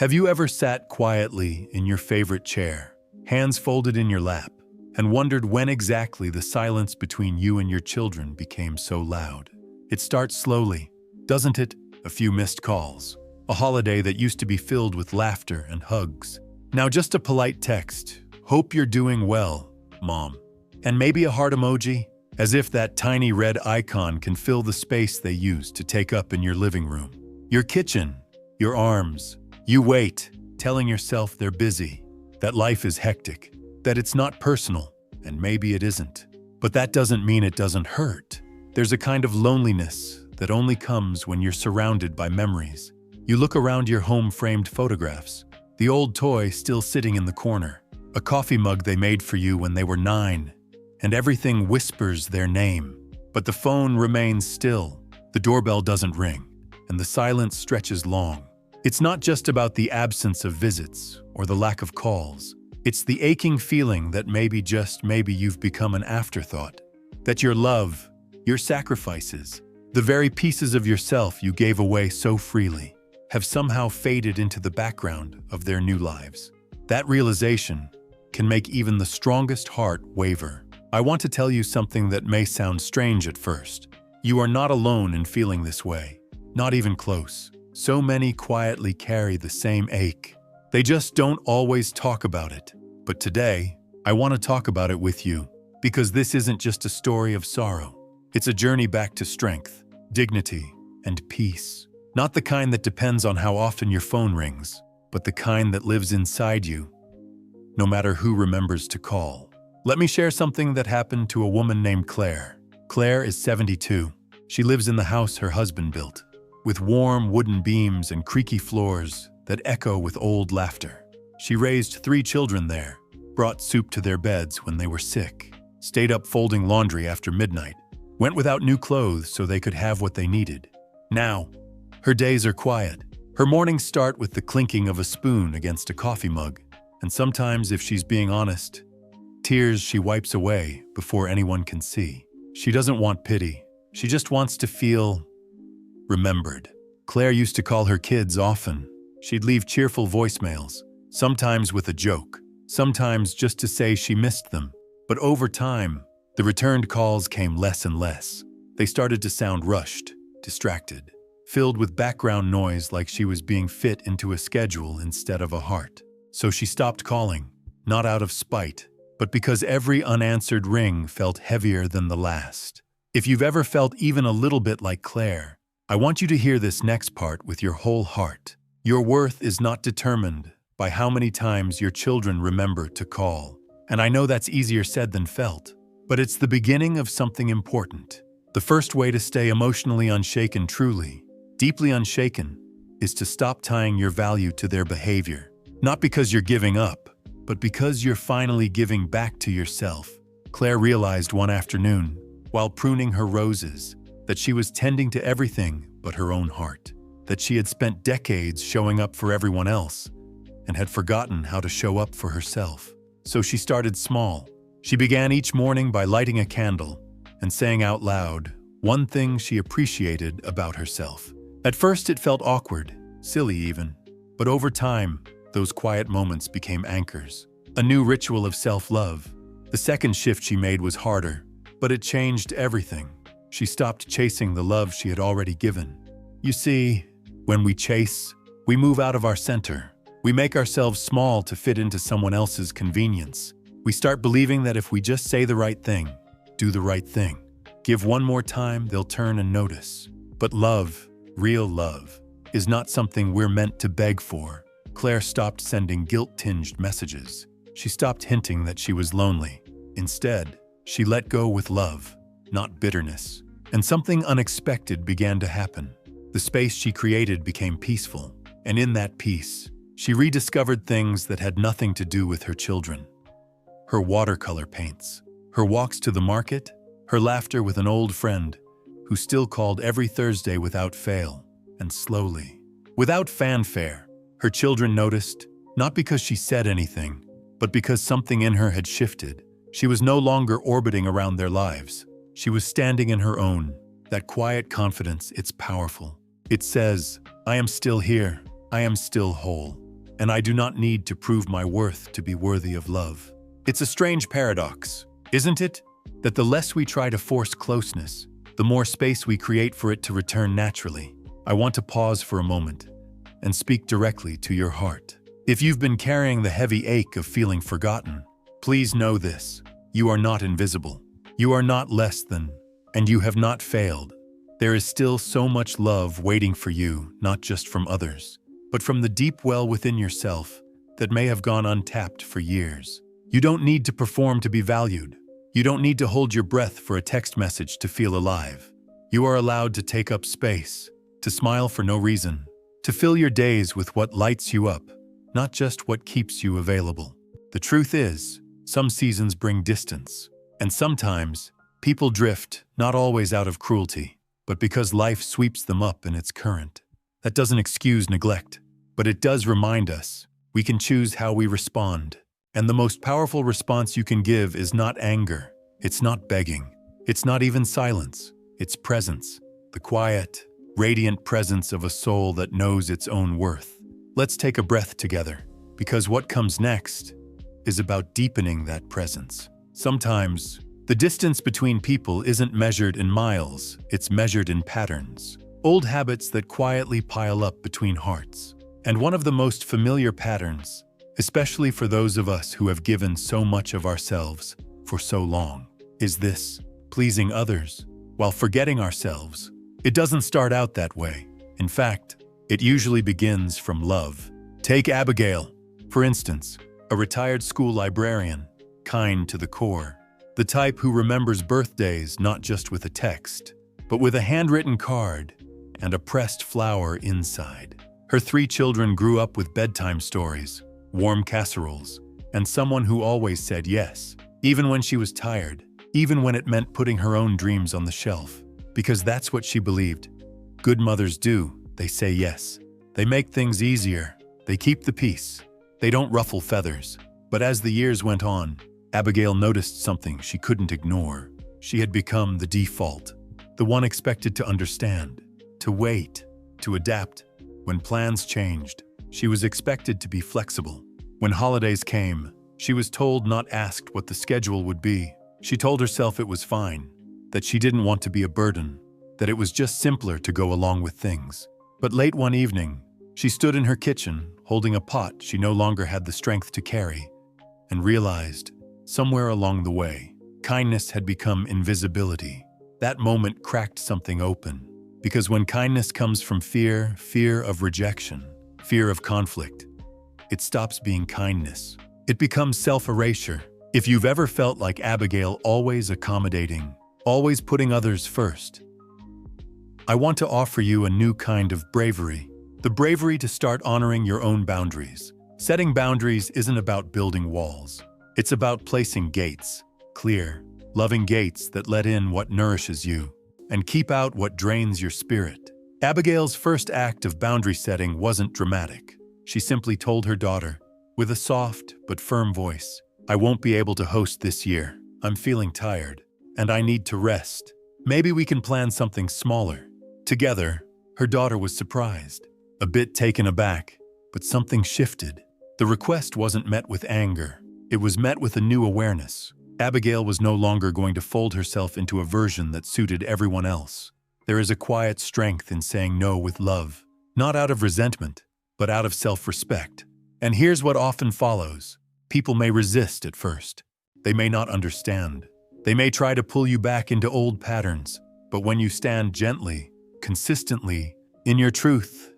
Have you ever sat quietly in your favorite chair, hands folded in your lap, and wondered when exactly the silence between you and your children became so loud? It starts slowly, doesn't it? A few missed calls, a holiday that used to be filled with laughter and hugs. Now just a polite text, "Hope you're doing well, Mom." And maybe a heart emoji, as if that tiny red icon can fill the space they used to take up in your living room, your kitchen, your arms. You wait, telling yourself they're busy, that life is hectic, that it's not personal, and maybe it isn't. But that doesn't mean it doesn't hurt. There's a kind of loneliness that only comes when you're surrounded by memories. You look around your home-framed photographs, the old toy still sitting in the corner, a coffee mug they made for you when they were 9, and everything whispers their name. But the phone remains still, the doorbell doesn't ring, and the silence stretches long. It's not just about the absence of visits or the lack of calls. It's the aching feeling that maybe, just maybe, you've become an afterthought. That your love, your sacrifices, the very pieces of yourself you gave away so freely, have somehow faded into the background of their new lives. That realization can make even the strongest heart waver. I want to tell you something that may sound strange at first. You are not alone in feeling this way, not even close. So many quietly carry the same ache. They just don't always talk about it. But today, I want to talk about it with you, because this isn't just a story of sorrow. It's a journey back to strength, dignity, and peace. Not the kind that depends on how often your phone rings, but the kind that lives inside you, no matter who remembers to call. Let me share something that happened to a woman named Claire. Claire is 72. She lives in the house her husband built, with warm wooden beams and creaky floors that echo with old laughter. She raised 3 children there, brought soup to their beds when they were sick, stayed up folding laundry after midnight, went without new clothes so they could have what they needed. Now, her days are quiet. Her mornings start with the clinking of a spoon against a coffee mug, and sometimes, if she's being honest, tears she wipes away before anyone can see. She doesn't want pity. She just wants to feel remembered. Claire used to call her kids often. She'd leave cheerful voicemails, sometimes with a joke, sometimes just to say she missed them. But over time, the returned calls came less and less. They started to sound rushed, distracted, filled with background noise, like she was being fit into a schedule instead of a heart. So she stopped calling, not out of spite, but because every unanswered ring felt heavier than the last. If you've ever felt even a little bit like Claire, I want you to hear this next part with your whole heart. Your worth is not determined by how many times your children remember to call. And I know that's easier said than felt, but it's the beginning of something important. The first way to stay emotionally unshaken, truly, deeply unshaken, is to stop tying your value to their behavior. Not because you're giving up, but because you're finally giving back to yourself. Claire realized one afternoon, while pruning her roses, that she was tending to everything but her own heart, that she had spent decades showing up for everyone else and had forgotten how to show up for herself. So she started small. She began each morning by lighting a candle and saying out loud one thing she appreciated about herself. At first it felt awkward, silly even, but over time, those quiet moments became anchors, a new ritual of self-love. The second shift she made was harder, but it changed everything. She stopped chasing the love she had already given. You see, when we chase, we move out of our center. We make ourselves small to fit into someone else's convenience. We start believing that if we just say the right thing, do the right thing, give one more time, they'll turn and notice. But love, real love, is not something we're meant to beg for. Claire stopped sending guilt-tinged messages. She stopped hinting that she was lonely. Instead, she let go with love, not bitterness. And something unexpected began to happen. The space she created became peaceful, and in that peace, she rediscovered things that had nothing to do with her children. Her watercolor paints, her walks to the market, her laughter with an old friend who still called every Thursday without fail, and slowly, without fanfare, her children noticed, not because she said anything, but because something in her had shifted. She was no longer orbiting around their lives. She was standing in her own. That quiet confidence, it's powerful. It says, I am still here. I am still whole. and I do not need to prove my worth to be worthy of love. It's a strange paradox, isn't it? That the less we try to force closeness, the more space we create for it to return naturally. I want to pause for a moment and speak directly to your heart. If you've been carrying the heavy ache of feeling forgotten, please know this: you are not invisible. You are not less than, and you have not failed. There is still so much love waiting for you, not just from others, but from the deep well within yourself that may have gone untapped for years. You don't need to perform to be valued. You don't need to hold your breath for a text message to feel alive. You are allowed to take up space, to smile for no reason, to fill your days with what lights you up, not just what keeps you available. The truth is, some seasons bring distance, and sometimes people drift, not always out of cruelty, but because life sweeps them up in its current. That doesn't excuse neglect, but it does remind us we can choose how we respond. And the most powerful response you can give is not anger, it's not begging, it's not even silence, it's presence, the quiet, radiant presence of a soul that knows its own worth. Let's take a breath together, because what comes next is about deepening that presence. Sometimes, the distance between people isn't measured in miles, it's measured in patterns. Old habits that quietly pile up between hearts. And one of the most familiar patterns, especially for those of us who have given so much of ourselves for so long, is this: pleasing others while forgetting ourselves. It doesn't start out that way. In fact, it usually begins from love. Take Abigail, for instance, a retired school librarian, kind to the core, the type who remembers birthdays not just with a text, but with a handwritten card and a pressed flower inside. Her 3 children grew up with bedtime stories, warm casseroles, and someone who always said yes, even when she was tired, even when it meant putting her own dreams on the shelf. Because that's what she believed. Good mothers do. They say yes. They make things easier. They keep the peace. They don't ruffle feathers. But as the years went on, Abigail noticed something she couldn't ignore. She had become the default, the one expected to understand, to wait, to adapt. When plans changed, she was expected to be flexible. When holidays came, she was told, not asked, what the schedule would be. She told herself it was fine, that she didn't want to be a burden, that it was just simpler to go along with things. But late one evening, she stood in her kitchen, holding a pot she no longer had the strength to carry, and realized, somewhere along the way, kindness had become invisibility. That moment cracked something open. Because when kindness comes from fear, fear of rejection, fear of conflict, it stops being kindness. It becomes self-erasure. If you've ever felt like Abigail, always accommodating, always putting others first, I want to offer you a new kind of bravery. The bravery to start honoring your own boundaries. Setting boundaries isn't about building walls. It's about placing gates, clear, loving gates that let in what nourishes you and keep out what drains your spirit. Abigail's first act of boundary setting wasn't dramatic. She simply told her daughter, with a soft but firm voice, "I won't be able to host this year. I'm feeling tired, and I need to rest. Maybe we can plan something smaller." Together, her daughter was surprised, a bit taken aback, but something shifted. The request wasn't met with anger. It was met with a new awareness. Abigail was no longer going to fold herself into a version that suited everyone else. There is a quiet strength in saying no with love, not out of resentment, but out of self-respect. And here's what often follows. People may resist at first. They may not understand. They may try to pull you back into old patterns, but when you stand gently, consistently, in your truth,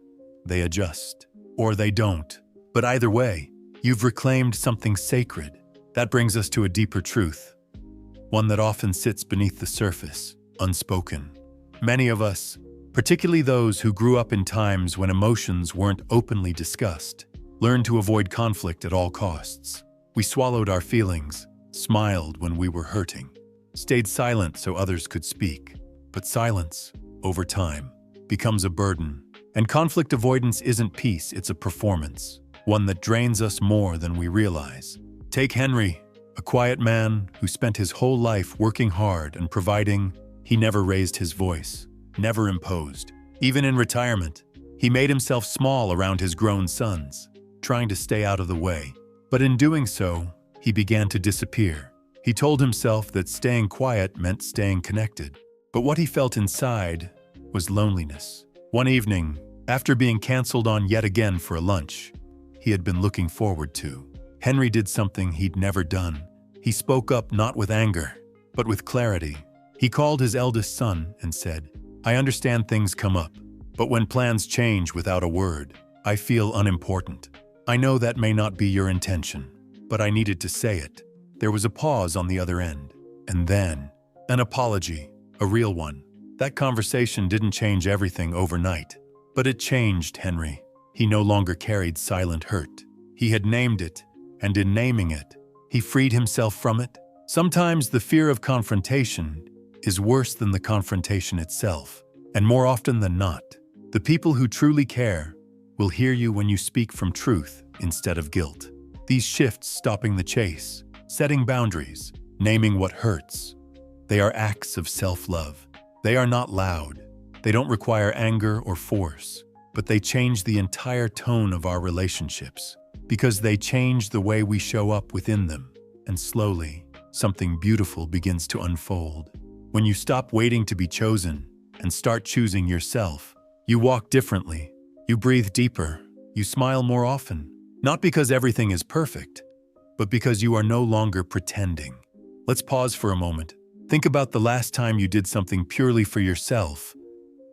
they adjust. Or they don't. But either way, you've reclaimed something sacred. That brings us to a deeper truth, one that often sits beneath the surface, unspoken. Many of us, particularly those who grew up in times when emotions weren't openly discussed, learned to avoid conflict at all costs. We swallowed our feelings, smiled when we were hurting, stayed silent so others could speak. But silence, over time, becomes a burden. And conflict avoidance isn't peace, it's a performance, one that drains us more than we realize. Take Henry, a quiet man who spent his whole life working hard and providing. He never raised his voice, never imposed. Even in retirement, he made himself small around his grown sons. trying to stay out of the way. But in doing so, he began to disappear. He told himself that staying quiet meant staying connected. But what he felt inside was loneliness. One evening, after being canceled on yet again for a lunch he had been looking forward to, Henry did something he'd never done. He spoke up not with anger, but with clarity. He called his eldest son and said, "I understand things come up, but when plans change without a word, I feel unimportant. I know that may not be your intention, but I needed to say it." There was a pause on the other end, and then an apology, a real one. That conversation didn't change everything overnight, but it changed Henry. He no longer carried silent hurt. He had named it, and in naming it, he freed himself from it. Sometimes the fear of confrontation is worse than the confrontation itself, and more often than not, the people who truly care will hear you when you speak from truth instead of guilt. These shifts, stopping the chase, setting boundaries, naming what hurts, they are acts of self-love. They are not loud. They don't require anger or force, but they change the entire tone of our relationships because they change the way we show up within them. And slowly, something beautiful begins to unfold. When you stop waiting to be chosen and start choosing yourself, you walk differently, you breathe deeper, you smile more often, not because everything is perfect, but because you are no longer pretending. Let's pause for a moment. Think about the last time you did something purely for yourself,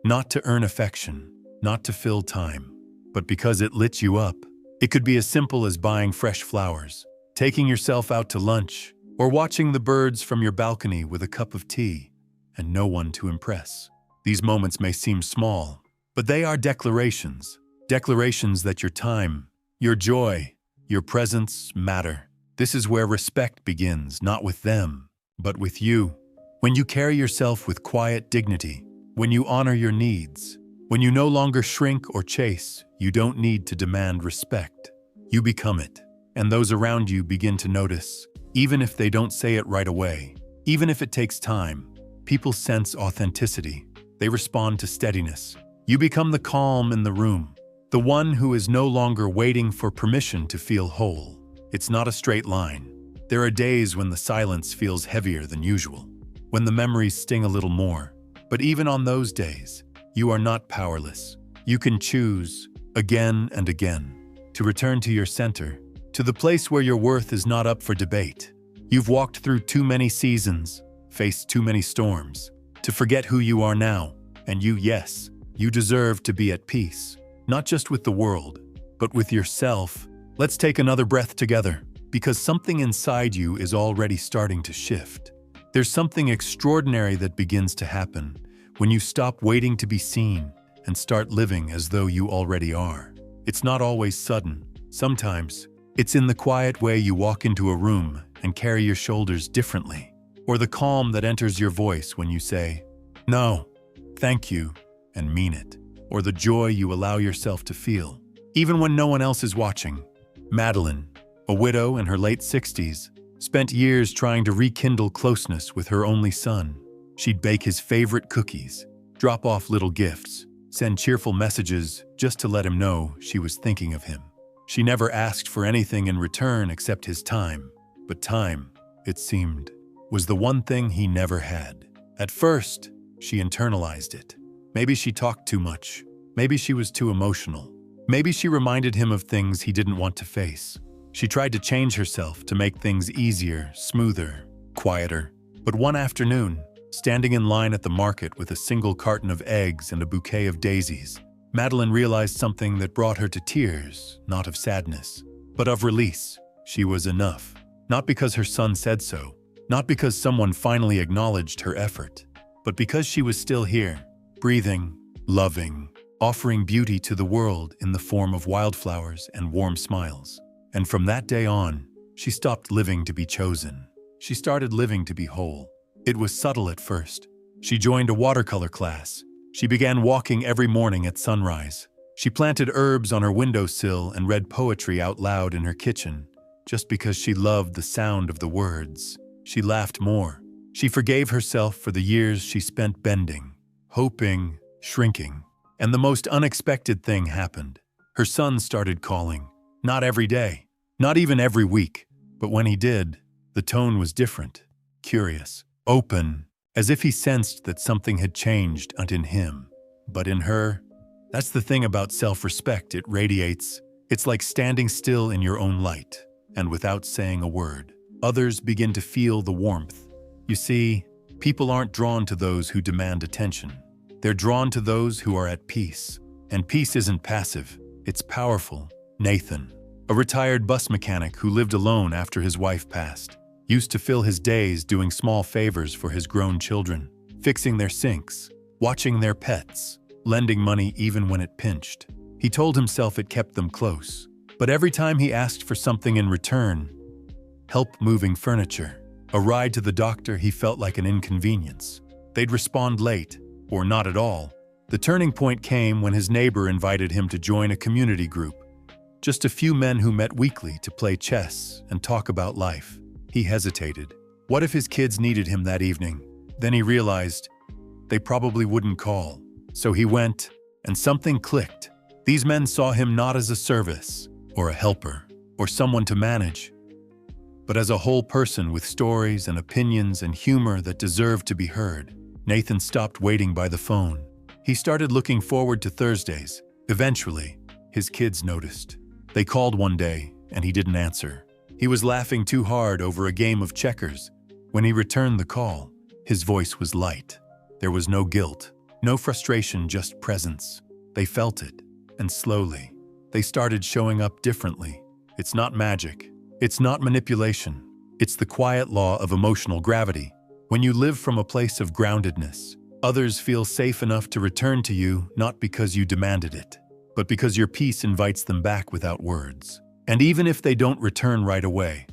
not to earn affection, not to fill time, but because it lit you up. It could be as simple as buying fresh flowers, taking yourself out to lunch, or watching the birds from your balcony with a cup of tea and no one to impress. These moments may seem small, but they are declarations. Declarations that your time, your joy, your presence matter. This is where respect begins, not with them, but with you. When you carry yourself with quiet dignity, when you honor your needs, when you no longer shrink or chase, you don't need to demand respect. You become it, and those around you begin to notice, even if they don't say it right away. Even if it takes time, people sense authenticity. They respond to steadiness. You become the calm in the room, the one who is no longer waiting for permission to feel whole. It's not a straight line. There are days when the silence feels heavier than usual, when the memories sting a little more. But even on those days, you are not powerless. You can choose, again and again, to return to your center, to the place where your worth is not up for debate. You've walked through too many seasons, faced too many storms, to forget who you are now. And yes, you deserve to be at peace, not just with the world, but with yourself. Let's take another breath together, because something inside you is already starting to shift. There's something extraordinary that begins to happen when you stop waiting to be seen and start living as though you already are. It's not always sudden. Sometimes, it's in the quiet way you walk into a room and carry your shoulders differently, or the calm that enters your voice when you say, "No, thank you," and mean it, or the joy you allow yourself to feel, even when no one else is watching. Madeline, a widow in her late 60s, spent years trying to rekindle closeness with her only son. She'd bake his favorite cookies, drop off little gifts, send cheerful messages just to let him know she was thinking of him. She never asked for anything in return except his time, but time, it seemed, was the one thing he never had. At first, she internalized it. Maybe she talked too much. Maybe she was too emotional. Maybe she reminded him of things he didn't want to face. She tried to change herself to make things easier, smoother, quieter. But one afternoon, standing in line at the market with a single carton of eggs and a bouquet of daisies, Madeline realized something that brought her to tears, not of sadness, but of release. She was enough. Not because her son said so, not because someone finally acknowledged her effort, but because she was still here, breathing, loving, offering beauty to the world in the form of wildflowers and warm smiles. And from that day on, she stopped living to be chosen. She started living to be whole. It was subtle at first. She joined a watercolor class. She began walking every morning at sunrise. She planted herbs on her windowsill and read poetry out loud in her kitchen, just because she loved the sound of the words. She laughed more. She forgave herself for the years she spent bending, hoping, shrinking. And the most unexpected thing happened. Her son started calling. Not every day, not even every week, but when he did, the tone was different, curious, open, as if he sensed that something had changed not in him, but in her. That's the thing about self-respect, it radiates. It's like standing still in your own light, and without saying a word, others begin to feel the warmth. You see, people aren't drawn to those who demand attention. They're drawn to those who are at peace. And peace isn't passive, it's powerful. Nathan, a retired bus mechanic who lived alone after his wife passed, used to fill his days doing small favors for his grown children, fixing their sinks, watching their pets, lending money even when it pinched. He told himself it kept them close, but every time he asked for something in return, help moving furniture, a ride to the doctor, he felt like an inconvenience. They'd respond late, or not at all. The turning point came when his neighbor invited him to join a community group. Just a few men who met weekly to play chess and talk about life. He hesitated. What if his kids needed him that evening? Then he realized they probably wouldn't call. So he went, and something clicked. These men saw him not as a service, or a helper, or someone to manage, but as a whole person with stories and opinions and humor that deserved to be heard. Nathan stopped waiting by the phone. He started looking forward to Thursdays. Eventually, his kids noticed. They called one day, and he didn't answer. He was laughing too hard over a game of checkers. When he returned the call, his voice was light. There was no guilt, no frustration, just presence. They felt it, and slowly, they started showing up differently. It's not magic. It's not manipulation. It's the quiet law of emotional gravity. When you live from a place of groundedness, others feel safe enough to return to you not because you demanded it, but because your peace invites them back without words. And even if they don't return right away,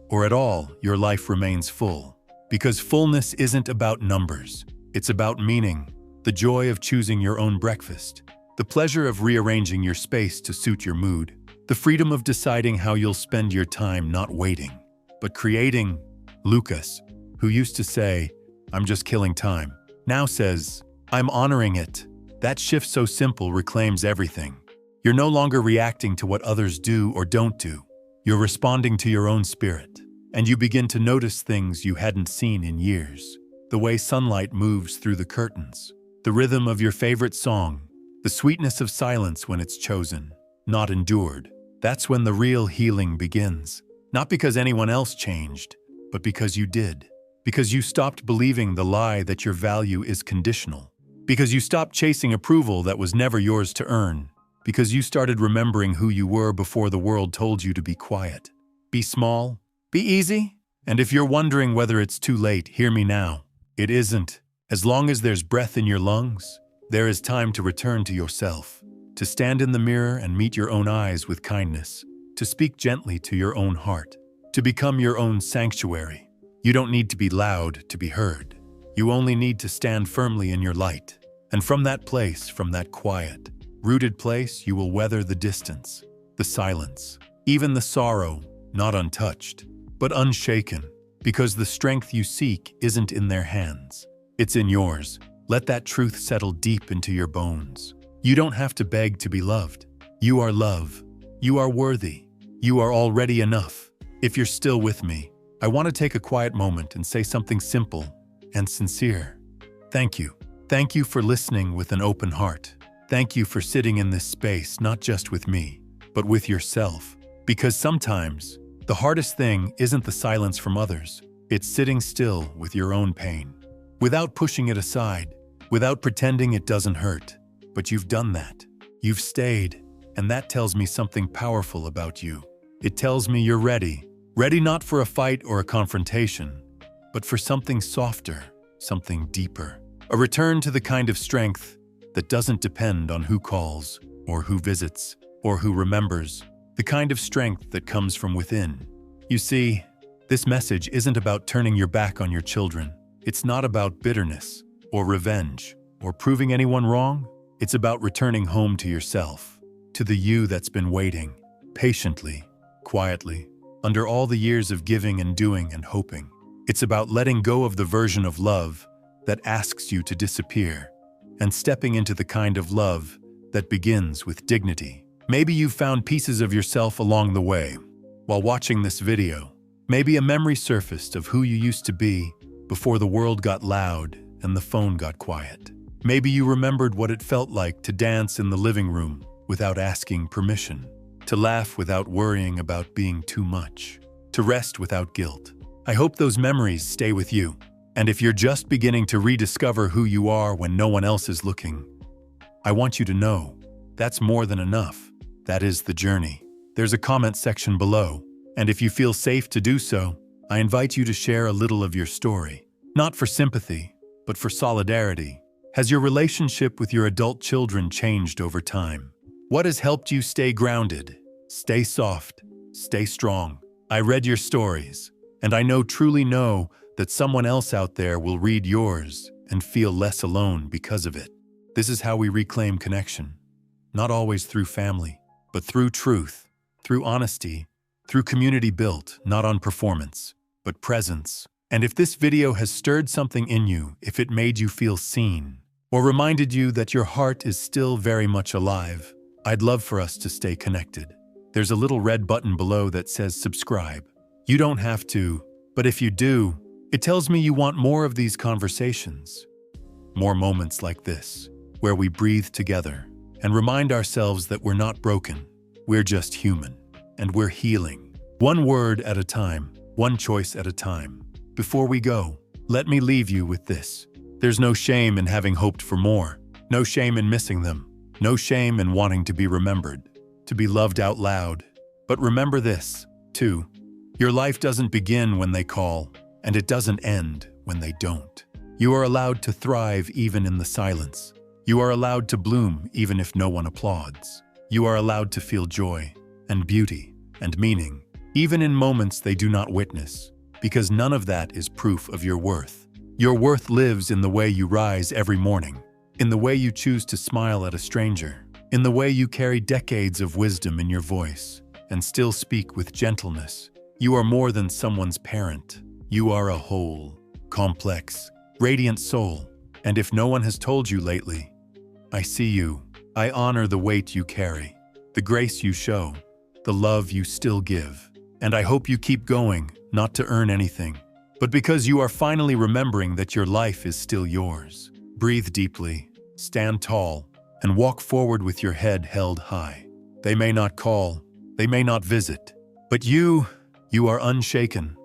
or at all, your life remains full. Because fullness isn't about numbers. It's about meaning, the joy of choosing your own breakfast, the pleasure of rearranging your space to suit your mood, the freedom of deciding how you'll spend your time, not waiting, but creating. Lucas, who used to say, "I'm just killing time," now says, "I'm honoring it." That shift, so simple, reclaims everything. You're no longer reacting to what others do or don't do. You're responding to your own spirit. And you begin to notice things you hadn't seen in years. The way sunlight moves through the curtains, the rhythm of your favorite song, the sweetness of silence when it's chosen, not endured. That's when the real healing begins. Not because anyone else changed, but because you did. Because you stopped believing the lie that your value is conditional. Because you stopped chasing approval that was never yours to earn. Because you started remembering who you were before the world told you to be quiet. Be small, be easy. And if you're wondering whether it's too late, hear me now. It isn't. As long as there's breath in your lungs, there is time to return to yourself, to stand in the mirror and meet your own eyes with kindness, to speak gently to your own heart, to become your own sanctuary. You don't need to be loud to be heard. You only need to stand firmly in your light. And from that place, from that quiet, rooted place, you will weather the distance, the silence, even the sorrow, not untouched, but unshaken, because the strength you seek isn't in their hands. It's in yours. Let that truth settle deep into your bones. You don't have to beg to be loved. You are love. You are worthy. You are already enough. If you're still with me, I want to take a quiet moment and say something simple and sincere. Thank you. Thank you for listening with an open heart. Thank you for sitting in this space, not just with me, but with yourself. Because sometimes, the hardest thing isn't the silence from others. It's sitting still with your own pain, without pushing it aside, without pretending it doesn't hurt. But you've done that. You've stayed, and that tells me something powerful about you. It tells me you're ready. Ready not for a fight or a confrontation, but for something softer, something deeper. A return to the kind of strength that doesn't depend on who calls, or who visits, or who remembers. The kind of strength that comes from within. You see, this message isn't about turning your back on your children. It's not about bitterness, or revenge, or proving anyone wrong. It's about returning home to yourself, to the you that's been waiting, patiently, quietly, under all the years of giving and doing and hoping. It's about letting go of the version of love that asks you to disappear, and stepping into the kind of love that begins with dignity. Maybe you've found pieces of yourself along the way. While watching this video, maybe a memory surfaced of who you used to be before the world got loud and the phone got quiet. Maybe you remembered what it felt like to dance in the living room without asking permission, to laugh without worrying about being too much, to rest without guilt. I hope those memories stay with you. And if you're just beginning to rediscover who you are when no one else is looking, I want you to know that's more than enough. That is the journey. There's a comment section below, and if you feel safe to do so, I invite you to share a little of your story. Not for sympathy, but for solidarity. Has your relationship with your adult children changed over time? What has helped you stay grounded, stay soft, stay strong? I read your stories, and I truly know that someone else out there will read yours and feel less alone because of it. This is how we reclaim connection. Not always through family, but through truth, through honesty, through community built, not on performance, but presence. And if this video has stirred something in you, if it made you feel seen, or reminded you that your heart is still very much alive, I'd love for us to stay connected. There's a little red button below that says subscribe. You don't have to, but if you do, it tells me you want more of these conversations. More moments like this, where we breathe together and remind ourselves that we're not broken, we're just human, and we're healing. One word at a time, one choice at a time. Before we go, let me leave you with this. There's no shame in having hoped for more, no shame in missing them, no shame in wanting to be remembered, to be loved out loud. But remember this, too. Your life doesn't begin when they call, and it doesn't end when they don't. You are allowed to thrive even in the silence. You are allowed to bloom even if no one applauds. You are allowed to feel joy and beauty and meaning, even in moments they do not witness, because none of that is proof of your worth. Your worth lives in the way you rise every morning, in the way you choose to smile at a stranger, in the way you carry decades of wisdom in your voice and still speak with gentleness. You are more than someone's parent. You are a whole, complex, radiant soul. And if no one has told you lately, I see you. I honor the weight you carry, the grace you show, the love you still give. And I hope you keep going, not to earn anything, but because you are finally remembering that your life is still yours. Breathe deeply, stand tall, and walk forward with your head held high. They may not call, they may not visit, but you are unshaken.